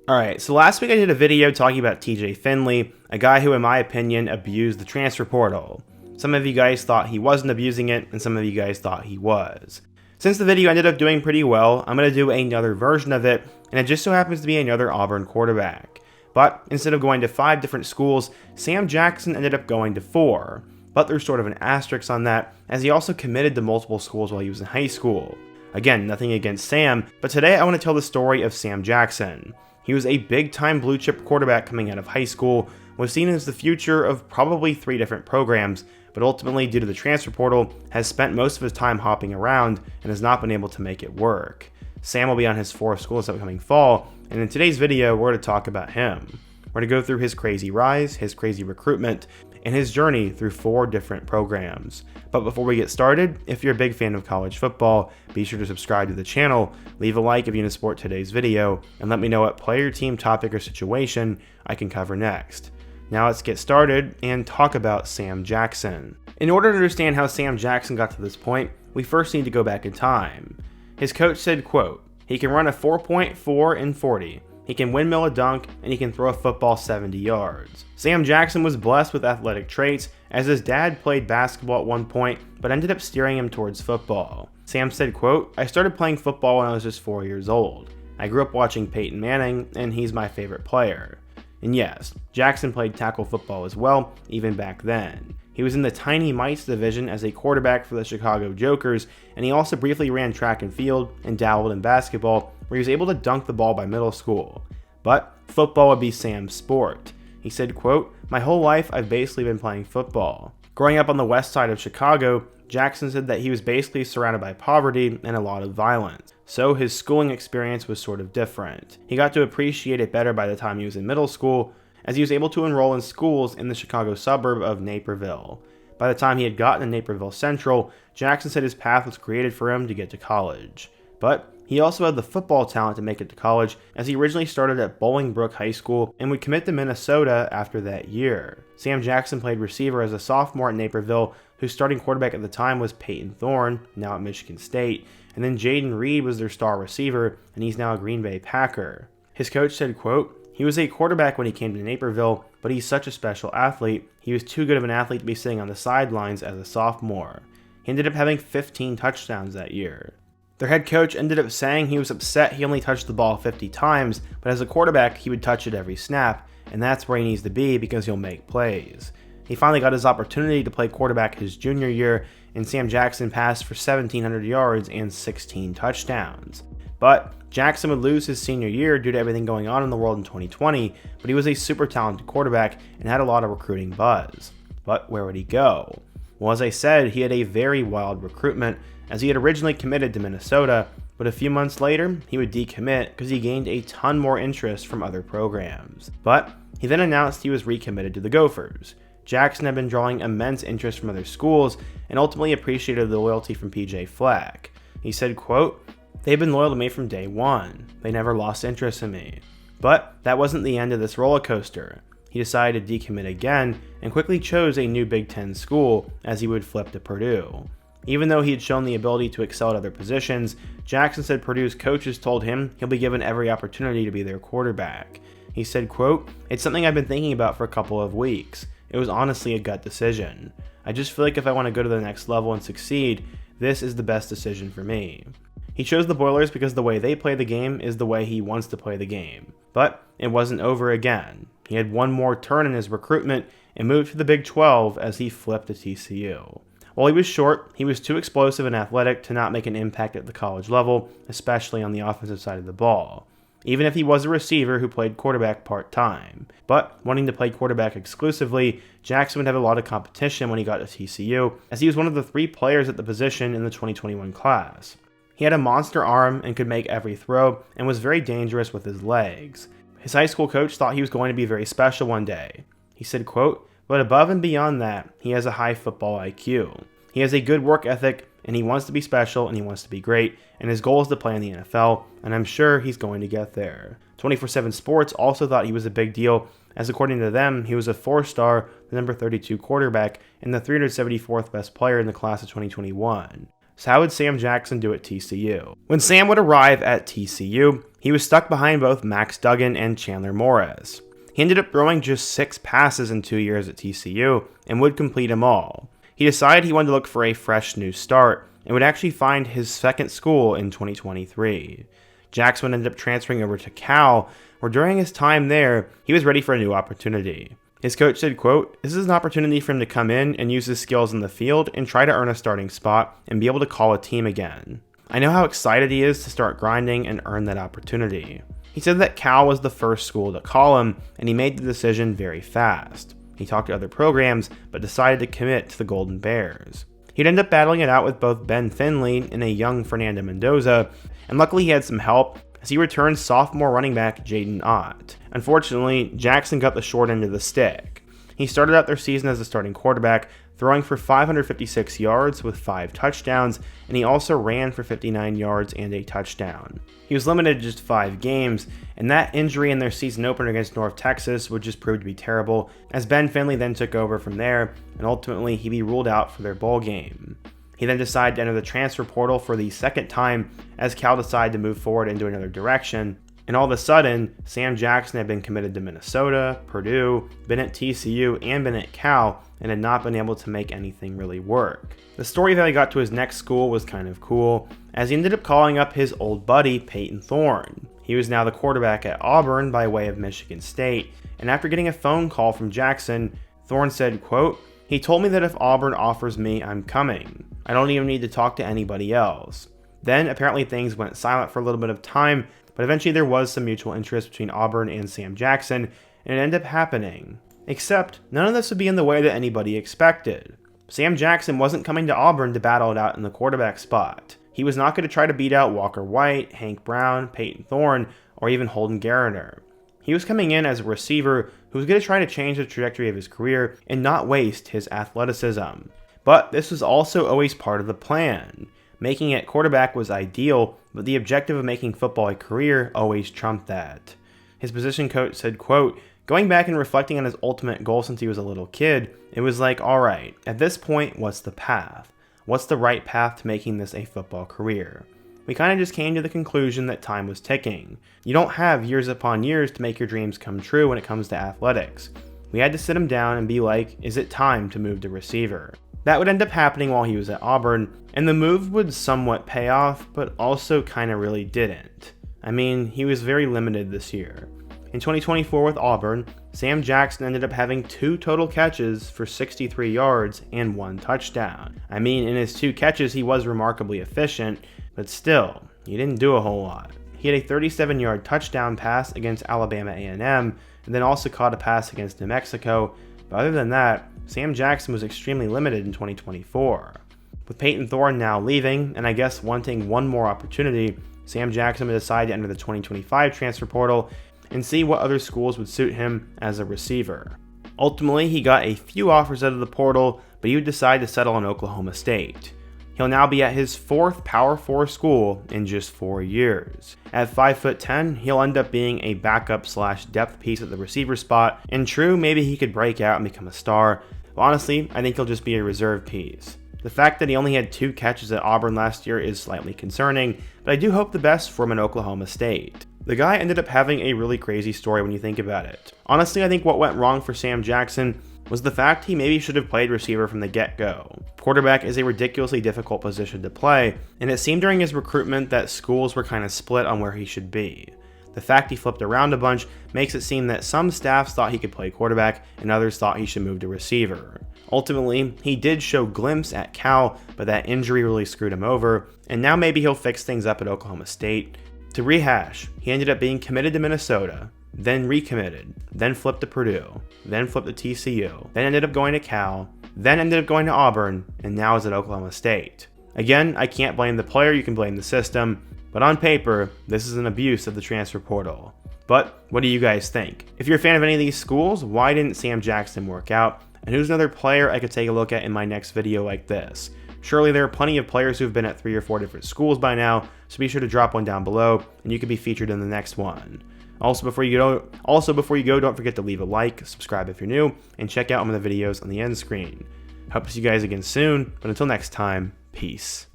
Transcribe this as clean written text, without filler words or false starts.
Alright, so last week I did a video talking about TJ Finley, a guy who in my opinion abused the transfer portal. Some of you guys thought he wasn't abusing it, and some of you guys thought he was. Since the video ended up doing pretty well, I'm going to do another version of it, and it just so happens to be another Auburn quarterback. But instead of going to 5 different schools, Sam Jackson ended up going to 4. But there's sort of an asterisk on that, as he also committed to multiple schools while he was in high school. Again, nothing against Sam, but today I want to tell the story of Sam Jackson. He was a big-time blue-chip quarterback coming out of high school, was seen as the future of probably 3 different programs, but ultimately, due to the transfer portal, has spent most of his time hopping around and has not been able to make it work. Sam will be on his 4th school this upcoming fall, and in today's video, we're going to talk about him. We're going to go through his crazy rise, his crazy recruitment, and his journey through 4 different programs. But before we get started, if you're a big fan of college football, be sure to subscribe to the channel, leave a like if you want to support today's video, and let me know what player, team, topic, or situation I can cover next. Now let's get started and talk about Sam Jackson. In order to understand how Sam Jackson got to this point, we first need to go back in time. His coach said, quote, "He can run a 4.4 in 40. He can windmill a dunk, and he can throw a football 70 yards. Sam Jackson was blessed with athletic traits, as his dad played basketball at one point, but ended up steering him towards football. Sam said, quote, "I started playing football when I was just 4 years old. I grew up watching Peyton Manning, and he's my favorite player." And yes, Jackson played tackle football as well, even back then. He was in the tiny mites division as a quarterback for the Chicago Jokers, and he also briefly ran track and field and dabbled in basketball, where he was able to dunk the ball by middle school. But football would be Sam's sport. He said, quote, "My whole life I've basically been playing football." Growing up on the west side of Chicago, Jackson said that he was basically surrounded by poverty and a lot of violence. So his schooling experience was sort of different. He got to appreciate it better by the time he was in middle school, as he was able to enroll in schools in the Chicago suburb of Naperville. By the time he had gotten to Naperville Central, Jackson said his path was created for him to get to college. But he also had the football talent to make it to college, as he originally started at Bolingbrook High School and would commit to Minnesota after that year. Sam Jackson played receiver as a sophomore at Naperville, whose starting quarterback at the time was Peyton Thorne, now at Michigan State, and then Jaden Reed was their star receiver, and he's now a Green Bay Packer. His coach said, quote, "He was a quarterback when he came to Naperville, but he's such a special athlete. He was too good of an athlete to be sitting on the sidelines as a sophomore." He ended up having 15 touchdowns that year. Their head coach ended up saying he was upset he only touched the ball 50 times, but as a quarterback, he would touch it every snap, and that's where he needs to be because he'll make plays. He finally got his opportunity to play quarterback his junior year, and Sam Jackson passed for 1,700 yards and 16 touchdowns. But Jackson would lose his senior year due to everything going on in the world in 2020, but he was a super talented quarterback and had a lot of recruiting buzz. But where would he go? Well, as I said, he had a very wild recruitment, as he had originally committed to Minnesota, but a few months later, he would decommit because he gained a ton more interest from other programs. But he then announced he was recommitted to the Gophers. Jackson had been drawing immense interest from other schools and ultimately appreciated the loyalty from PJ Fleck. He said, quote, "They've been loyal to me from day one. They never lost interest in me." But that wasn't the end of this roller coaster. He decided to decommit again and quickly chose a new Big Ten school, as he would flip to Purdue. Even though he had shown the ability to excel at other positions, Jackson said Purdue's coaches told him he'll be given every opportunity to be their quarterback. He said, quote, "It's something I've been thinking about for a couple of weeks. It was honestly a gut decision. I just feel like if I want to go to the next level and succeed, this is the best decision for me." He chose the Boilers because the way they play the game is the way he wants to play the game. But it wasn't over again. He had one more turn in his recruitment and moved to the Big 12 as he flipped to TCU. While he was short, he was too explosive and athletic to not make an impact at the college level, especially on the offensive side of the ball, even if he was a receiver who played quarterback part-time. But wanting to play quarterback exclusively, Jackson would have a lot of competition when he got to TCU, as he was one of the 3 players at the position in the 2021 class. He had a monster arm and could make every throw, and was very dangerous with his legs. His high school coach thought he was going to be very special one day. He said, quote, "But above and beyond that, he has a high football IQ. He has a good work ethic, and he wants to be special, and he wants to be great, and his goal is to play in the NFL, and I'm sure he's going to get there." 24/7 Sports also thought he was a big deal, as according to them, he was a 4-star, the number 32 quarterback, and the 374th best player in the class of 2021. So how would Sam Jackson do at TCU? When Sam would arrive at TCU, he was stuck behind both Max Duggan and Chandler Morris. He ended up throwing just 6 passes in 2 years at TCU and would complete them all. He decided he wanted to look for a fresh new start and would actually find his second school in 2023. Jackson ended up transferring over to Cal, where during his time there, he was ready for a new opportunity. His coach said, quote, "This is an opportunity for him to come in and use his skills in the field and try to earn a starting spot and be able to call a team again. I know how excited he is to start grinding and earn that opportunity." He said that Cal was the first school to call him, and he made the decision very fast. He talked to other programs, but decided to commit to the Golden Bears. He'd end up battling it out with both Ben Finley and a young Fernando Mendoza, and luckily he had some help as he returned sophomore running back Jaden Ott. Unfortunately, Jackson got the short end of the stick. He started out their season as a starting quarterback, throwing for 556 yards with 5 touchdowns, and he also ran for 59 yards and a touchdown. He was limited to just 5 games, and that injury in their season opener against North Texas would just prove to be terrible, as Ben Finley then took over from there, and ultimately he'd be ruled out for their bowl game. He then decided to enter the transfer portal for the second time as Cal decided to move forward into another direction. And all of a sudden, Sam Jackson had been committed to Minnesota, Purdue, been at TCU, and been at Cal, and had not been able to make anything really work. The story that he got to his next school was kind of cool, as he ended up calling up his old buddy, Peyton Thorne. He was now the quarterback at Auburn by way of Michigan State, and after getting a phone call from Jackson, Thorne said, quote, "He told me that if Auburn offers me, I'm coming. I don't even need to talk to anybody else." Then apparently things went silent for a little bit of time, but eventually there was some mutual interest between Auburn and Sam Jackson, and it ended up happening. Except, none of this would be in the way that anybody expected. Sam Jackson wasn't coming to Auburn to battle it out in the quarterback spot. He was not going to try to beat out Walker White, Hank Brown, Peyton Thorne, or even Holden Gariner. He was coming in as a receiver who was going to try to change the trajectory of his career and not waste his athleticism. But this was also always part of the plan. Making it quarterback was ideal, but the objective of making football a career always trumped that. His position coach said, quote, "Going back and reflecting on his ultimate goal since he was a little kid, it was like, alright, at this point, what's the path? What's the right path to making this a football career?" We kind of just came to the conclusion that time was ticking. You don't have years upon years to make your dreams come true when it comes to athletics. We had to sit him down and be like, is it time to move to receiver? That would end up happening while he was at Auburn, and the move would somewhat pay off, but also kind of really didn't. I mean, he was very limited this year. In 2024 with Auburn, Sam Jackson ended up having 2 total catches for 63 yards and 1 touchdown. I mean, in his 2 catches he was remarkably efficient, but still, he didn't do a whole lot. He had a 37-yard touchdown pass against Alabama A&M, and then also caught a pass against New Mexico, but other than that, Sam Jackson was extremely limited in 2024. With Peyton Thorne now leaving, and I guess wanting one more opportunity, Sam Jackson would decide to enter the 2025 transfer portal and see what other schools would suit him as a receiver. Ultimately, he got a few offers out of the portal, but he would decide to settle on Oklahoma State. He'll now be at his 4th Power 4 school in just 4 years. At 5'10", he'll end up being a backup/depth piece at the receiver spot, and true, maybe he could break out and become a star, but honestly, I think he'll just be a reserve piece. The fact that he only had 2 catches at Auburn last year is slightly concerning, but I do hope the best for him in Oklahoma State. The guy ended up having a really crazy story when you think about it. Honestly, I think what went wrong for Sam Jackson was the fact he maybe should have played receiver from the get-go. Quarterback is a ridiculously difficult position to play, and it seemed during his recruitment that schools were kind of split on where he should be. The fact he flipped around a bunch makes it seem that some staffs thought he could play quarterback and others thought he should move to receiver. Ultimately, he did show glimpse at Cal, but that injury really screwed him over, and now maybe he'll fix things up at Oklahoma State. To rehash, he ended up being committed to Minnesota, then recommitted, then flipped to Purdue, then flipped to TCU, then ended up going to Cal, then ended up going to Auburn, and now is at Oklahoma State. Again, I can't blame the player, you can blame the system, but on paper, this is an abuse of the transfer portal. But what do you guys think? If you're a fan of any of these schools, why didn't Sam Jackson work out? And who's another player I could take a look at in my next video like this? Surely there are plenty of players who've been at 3 or 4 different schools by now, so be sure to drop one down below, and you could be featured in the next one. Also, before you go, don't forget to leave a like, subscribe if you're new, and check out some of the videos on the end screen. Hope to see you guys again soon, but until next time, peace.